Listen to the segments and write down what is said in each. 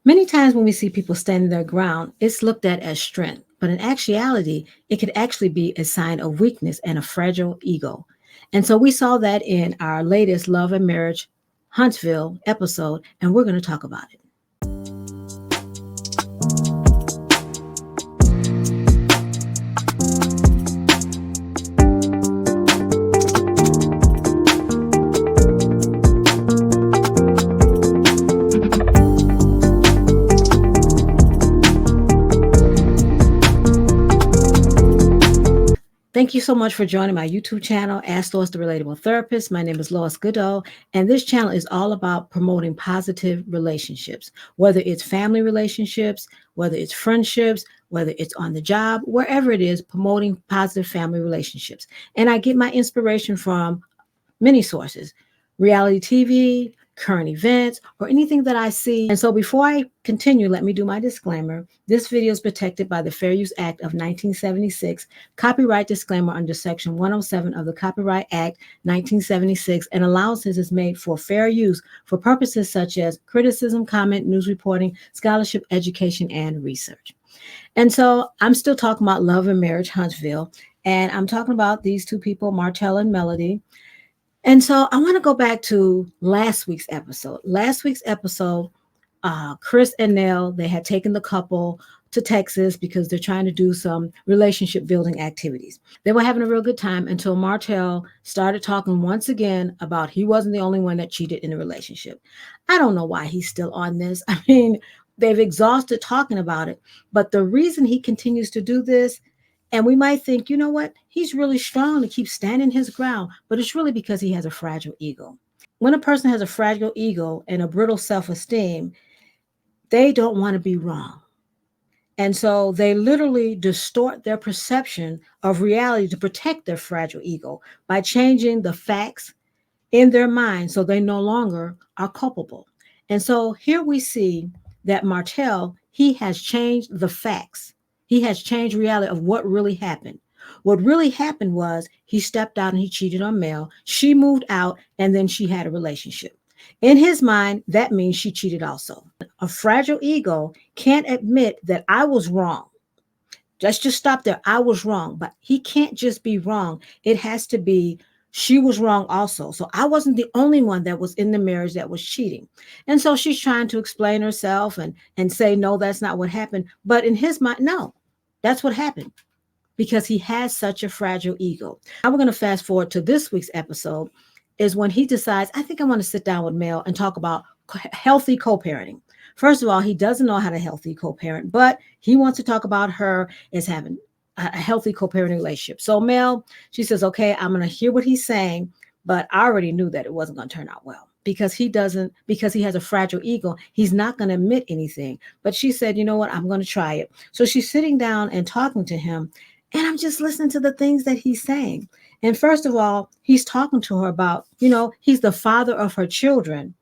Many times when we see people standing their ground, it's looked at as strength, but in actuality, it could actually be a sign of weakness and a fragile ego. And so we saw that in our latest Love and Marriage Huntsville episode, and we're going to talk about it. Thank you so much for joining my YouTube channel, Ask Lois the Relatable Therapist. My name is Lois Goodall, and this channel is all about promoting positive relationships, whether it's family relationships, whether it's friendships, whether it's on the job, wherever it is, promoting positive family relationships. And I get my inspiration from many sources, reality TV, current events, or anything that I see. And so before I continue, let me do my disclaimer. This video is protected by the Fair Use Act of 1976, copyright disclaimer under Section 107 of the Copyright Act 1976, and allowances is made for fair use for purposes such as criticism, comment, news reporting, scholarship, education, and research. And so I'm still talking about Love and Marriage Huntsville, and I'm talking about these two people, Martell and Melody. And so I want to go back to last week's episode. Last week's episode, Chris and Nell, they had taken the couple to Texas because they're trying to do some relationship building activities. They were having a real good time until Martell started talking once again about he wasn't the only one that cheated in the relationship. I don't know why he's still on this. I mean, they've exhausted talking about it, but the reason he continues to do this, and we might think, you know what, he's really strong to keep standing his ground, but it's really because he has a fragile ego. When a person has a fragile ego and a brittle self-esteem, they don't want to be wrong. And so they literally distort their perception of reality to protect their fragile ego by changing the facts in their mind so they no longer are culpable. And so here we see that Martell, he has changed the facts. He has changed reality of what really happened. What really happened was he stepped out and he cheated on Mel. She moved out and then she had a relationship. In his mind, that means she cheated also. A fragile ego can't admit that I was wrong. Let's just stop there. I was wrong, but he can't just be wrong. It has to be she was wrong also. So I wasn't the only one that was in the marriage that was cheating. And so she's trying to explain herself and say, no, that's not what happened. But in his mind, no, that's what happened because he has such a fragile ego. Now we're going to fast forward to this week's episode is when he decides, I think I want to sit down with Mel and talk about healthy co-parenting. First of all, he doesn't know how to healthy co-parent, but he wants to talk about her as having a healthy co-parenting relationship. So Mel, she says, okay, I'm going to hear what he's saying, but I already knew that it wasn't going to turn out well because he has a fragile ego. He's not going to admit anything. But she said, you know what? I'm going to try it. So she's sitting down and talking to him, and I'm just listening to the things that he's saying. And first of all, he's talking to her about, he's the father of her children.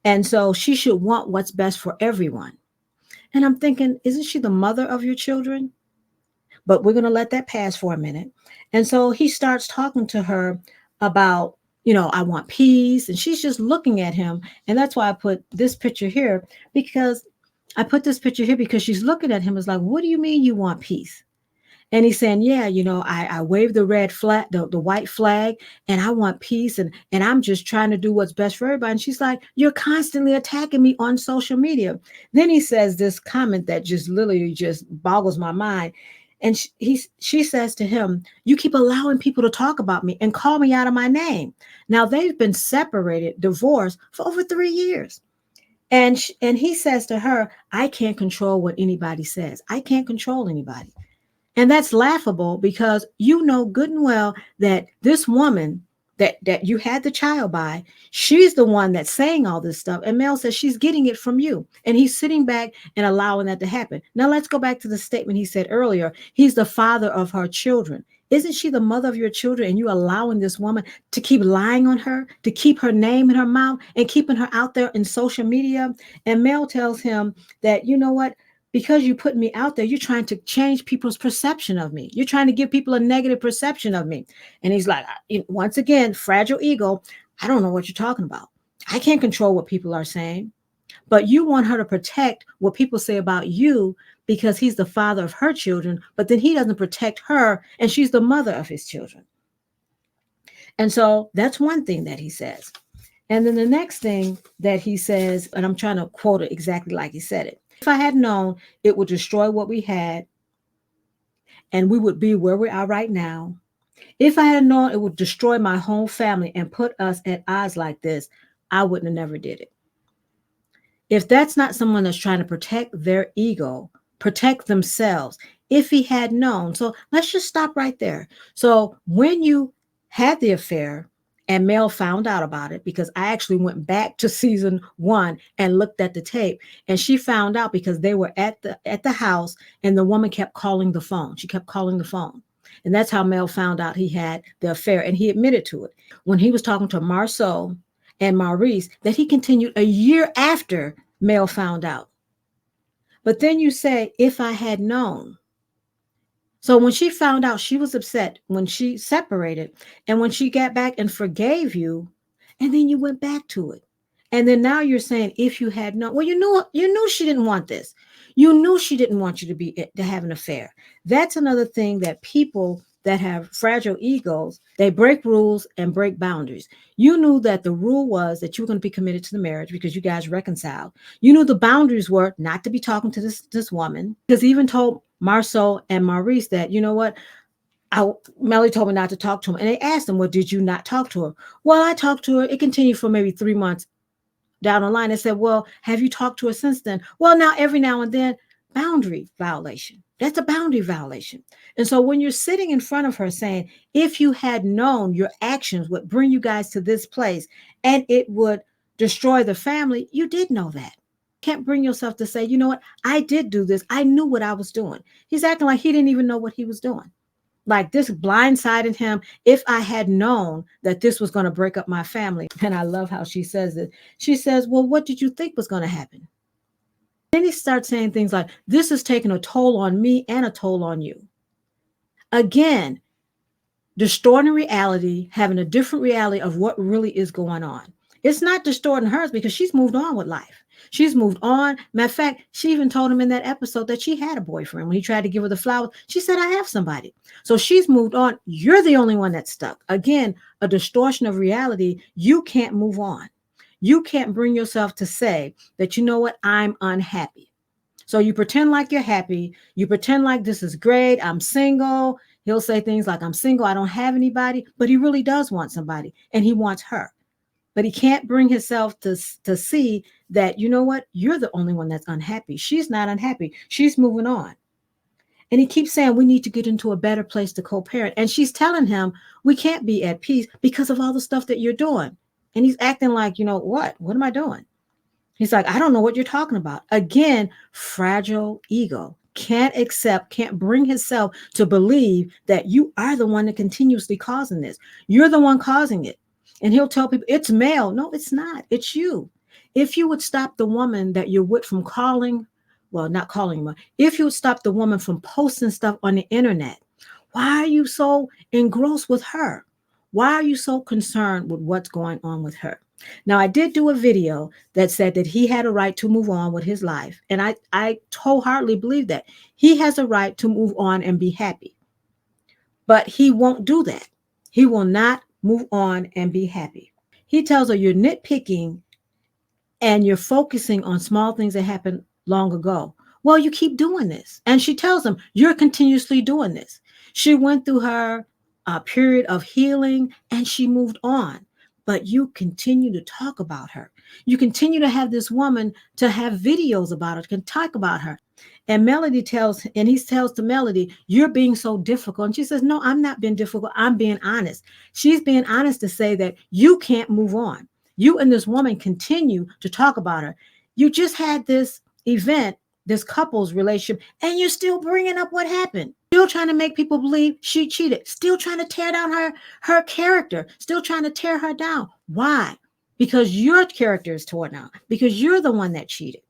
And so she should want what's best for everyone. And I'm thinking, isn't she the mother of your children? But we're going to let that pass for a minute. And so he starts talking to her about, I want peace. And she's just looking at him. And that's why I put this picture here, because she's looking at him as like, what do you mean you want peace? And he's saying, yeah, I wave the red flag, the white flag, and I want peace. And I'm just trying to do what's best for everybody. And she's like, you're constantly attacking me on social media. Then he says this comment that just literally just boggles my mind. And she says to him, you keep allowing people to talk about me and call me out of my name. Now they've been separated, divorced for over 3 years. And he says to her, I can't control what anybody says. I can't control anybody. And that's laughable because you know good and well that this woman that you had the child by, she's the one that's saying all this stuff. And Mel says she's getting it from you. And he's sitting back and allowing that to happen. Now let's go back to the statement he said earlier. He's the father of her children. Isn't she the mother of your children? And you allowing this woman to keep lying on her, to keep her name in her mouth and keeping her out there in social media. And Mel tells him that, you know what? Because you put me out there, you're trying to change people's perception of me. You're trying to give people a negative perception of me. And he's like, once again, fragile ego. I don't know what you're talking about. I can't control what people are saying. but you want her to protect what people say about you because he's the father of her children, but then he doesn't protect her and she's the mother of his children. And so that's one thing that he says. And then the next thing that he says, and I'm trying to quote it exactly like he said it. If I had known it would destroy what we had and we would be where we are right now, if I had known it would destroy my whole family and put us at odds like this, I wouldn't have never did it. If that's not someone that's trying to protect their ego, protect themselves, if he had known. So let's just stop right there. So when you had the affair and Mel found out about it, because I actually went back to season 1 and looked at the tape, and she found out because they were at the house and the woman kept calling the phone. She kept calling the phone. And that's how Mel found out he had the affair, and he admitted to it. When he was talking to Marceau and Maurice, that he continued a year after Mel found out. But then you say, if I had known. So when she found out, she was upset when she separated, and when she got back and forgave you, and then you went back to it. And then now you're saying, if you had known, well, you knew she didn't want this. You knew she didn't want you to have an affair. That's another thing that people that have fragile egos, they break rules and break boundaries. You knew that the rule was that you were going to be committed to the marriage because you guys reconciled. You knew the boundaries were not to be talking to this woman, because he even told Marceau and Maurice that, you know what, Melly told me not to talk to him. And they asked him, well, did you not talk to her? Well, I talked to her. It continued for maybe 3 months down the line. They said, well, have you talked to her since then? Well, now every now and then. Boundary violation. That's a boundary violation. And so when you're sitting in front of her saying, if you had known your actions would bring you guys to this place and it would destroy the family, you did know that. You can't bring yourself to say, you know what, I did do this. I knew what I was doing. He's acting like he didn't even know what he was doing. Like this blindsided him. If I had known that this was going to break up my family. And I love how she says it. She says, well, what did you think was going to happen? Then he starts saying things like, this is taking a toll on me and a toll on you. Again, distorting reality, having a different reality of what really is going on. It's not distorting hers because she's moved on with life. She's moved on. Matter of fact, she even told him in that episode that she had a boyfriend. When he tried to give her the flowers, she said, I have somebody. So she's moved on. You're the only one that's stuck. Again, a distortion of reality. You can't move on. You can't bring yourself to say that, you know what, I'm unhappy. So you pretend like you're happy. You pretend like this is great. I'm single. He'll say things like, I'm single. I don't have anybody. But he really does want somebody. And he wants her. But he can't bring himself to see that, you know what, you're the only one that's unhappy. She's not unhappy. She's moving on. And he keeps saying, we need to get into a better place to co-parent. And she's telling him, we can't be at peace because of all the stuff that you're doing. And he's acting like, you know what? What am I doing? He's like, I don't know what you're talking about. Again, fragile ego. Can't accept, can't bring himself to believe that you are the one that continuously causing this. You're the one causing it. And he'll tell people, it's male. No, it's not. It's you. If you would stop the woman that you're with from calling, well, not calling her, if you would stop the woman from posting stuff on the internet, why are you so engrossed with her? Why are you so concerned with what's going on with her? Now, I did do a video that said that he had a right to move on with his life. And I wholeheartedly believe that. He has a right to move on and be happy. But he won't do that. He will not move on and be happy. He tells her, you're nitpicking and you're focusing on small things that happened long ago. Well, you keep doing this. And she tells him, you're continuously doing this. She went through her period of healing and she moved on. But you continue to talk about her. You continue to have this woman to have videos about her, can talk about her. And Melody tells, and he tells to Melody, you're being so difficult. And she says, no, I'm not being difficult. I'm being honest. She's being honest to say that you can't move on. You and this woman continue to talk about her. You just had this event, this couple's relationship, and you're still bringing up what happened. Still trying to make people believe she cheated. Still trying to tear down her character. Still trying to tear her down. Why? Because your character is torn down. Because you're the one that cheated.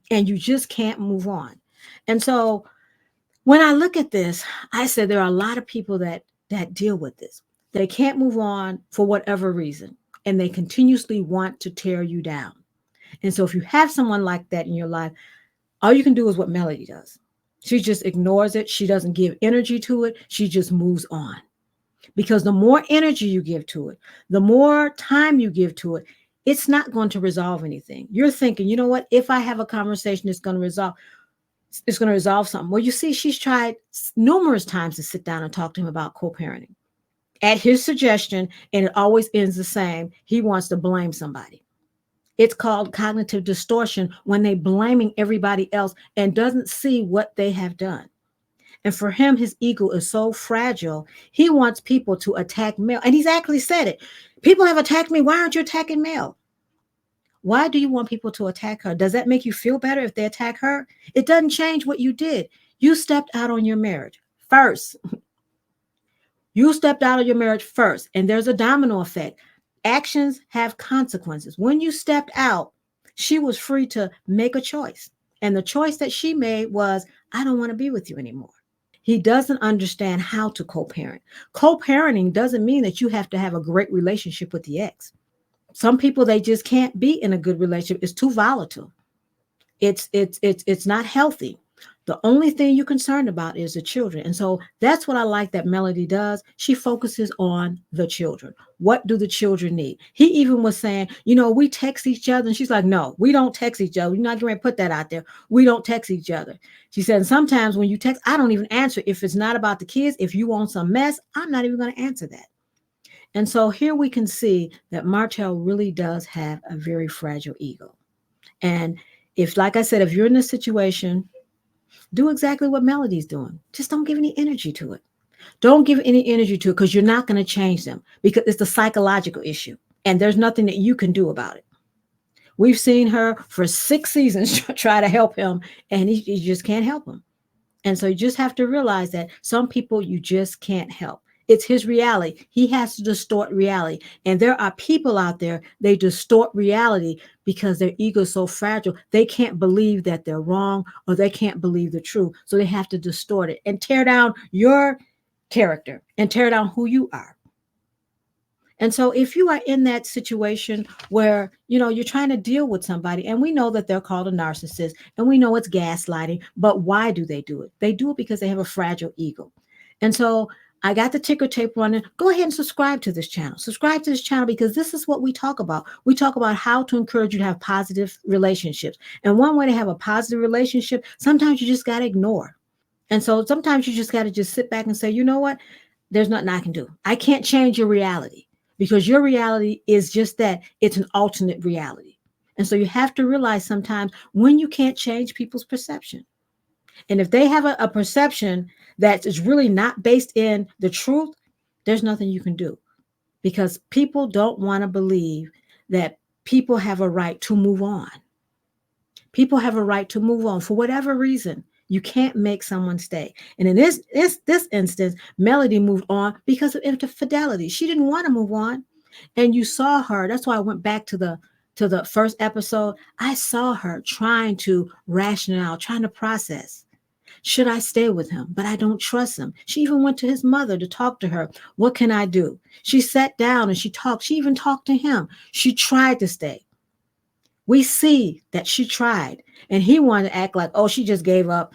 And you just can't move on. And so when I look at this, I said there are a lot of people that deal with this. They can't move on for whatever reason. And they continuously want to tear you down. And so if you have someone like that in your life, all you can do is what Melody does. She just ignores it. She doesn't give energy to it. She just moves on. Because the more energy you give to it, the more time you give to it, it's not going to resolve anything. You're thinking, you know what? If I have a conversation, it's going to resolve something. Well, you see, she's tried numerous times to sit down and talk to him about co-parenting at his suggestion, and it always ends the same. He wants to blame somebody. It's called cognitive distortion when they blaming everybody else and doesn't see what they have done. And for him, his ego is so fragile. He wants people to attack Mel. And he's actually said it. People have attacked me. Why aren't you attacking Mel? Why do you want people to attack her? Does that make you feel better if they attack her? It doesn't change what you did. You stepped out on your marriage first. You stepped out of your marriage first. And there's a domino effect. Actions have consequences. When you stepped out, she was free to make a choice. And the choice that she made was, I don't want to be with you anymore. He doesn't understand how to co-parent. Co-parenting doesn't mean that you have to have a great relationship with the ex. Some people, they just can't be in a good relationship. It's too volatile. It's not healthy. The only thing you're concerned about is the children. And so that's what I like that Melody does. She focuses on the children. What do the children need? He even was saying, we text each other. And she's like, no, we don't text each other. You're not going to put that out there. We don't text each other. She said, sometimes when you text, I don't even answer. If it's not about the kids, if you want some mess, I'm not even going to answer that. And so here we can see that Martell really does have a very fragile ego. And if, like I said, if you're in this situation, do exactly what Melody's doing. Just don't give any energy to it. Don't give any energy to it because you're not going to change them because it's a psychological issue and there's nothing that you can do about it. We've seen her for 6 seasons try to help him and he just can't help him. And so you just have to realize that some people you just can't help. It's his reality. He has to distort reality. And there are people out there, they distort reality because their ego is so fragile. They can't believe that they're wrong or they can't believe the truth. So they have to distort it and tear down your character and tear down who you are. And so if you are in that situation where, you're trying to deal with somebody and we know that they're called a narcissist and we know it's gaslighting, but why do they do it? They do it because they have a fragile ego. And so I got the ticker tape running. Go ahead and subscribe to this channel. Subscribe to this channel because this is what we talk about. We talk about how to encourage you to have positive relationships. And one way to have a positive relationship, sometimes you just got to ignore. And so sometimes you just got to just sit back and say, you know what? There's nothing I can do. I can't change your reality because your reality is just that. It's an alternate reality. And so you have to realize sometimes when you can't change people's perception. And if they have a perception that is really not based in the truth, there's nothing you can do because people don't want to believe that people have a right to move on. People have a right to move on for whatever reason. You can't make someone stay. And in this instance, Melody moved on because of infidelity. She didn't want to move on. And you saw her. That's why I went back to the first episode. I saw her trying to ration out, trying to process. Should I stay with him? But I don't trust him. She even went to his mother to talk to her. What can I do? She sat down and she talked. She even talked to him. She tried to stay. We see that she tried. And he wanted to act like, oh, she just gave up.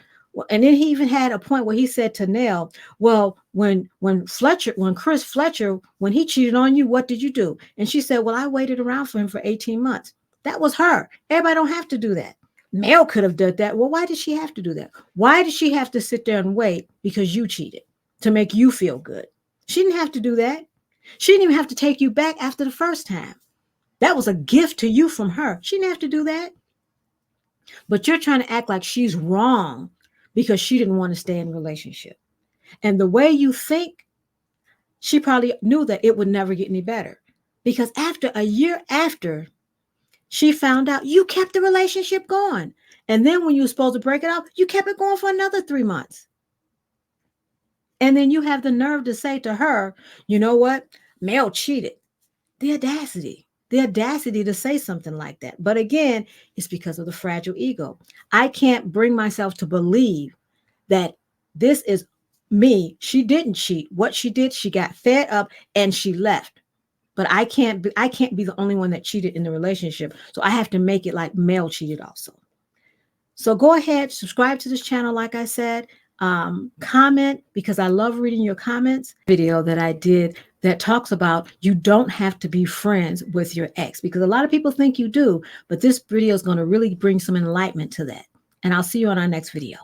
And then he even had a point where he said to Nell, well, when Chris Fletcher, when he cheated on you, what did you do? And she said, well, I waited around for him for 18 months. That was her. Everybody don't have to do that. Mel could have done that. Well, why did she have to do that? Why did she have to sit there and wait because you cheated to make you feel good? She didn't have to do that. She didn't even have to take you back after the first time. That was a gift to you from her. She didn't have to do that. But you're trying to act like she's wrong because she didn't want to stay in a relationship. And the way you think, she probably knew that it would never get any better. Because after a year after, she found out you kept the relationship going. And then when you were supposed to break it up, you kept it going for another 3 months. And then you have the nerve to say to her, you know what? Mel cheated. The audacity to say something like that. But again, it's because of the fragile ego. I can't bring myself to believe that this is me. She didn't cheat. What she did, she got fed up and she left. but I can't be the only one that cheated in the relationship. So I have to make it like male cheated also. So go ahead, subscribe to this channel. Like I said, comment, because I love reading your comments. Video that I did that talks about you don't have to be friends with your ex, because a lot of people think you do, but this video is going to really bring some enlightenment to that. And I'll see you on our next video.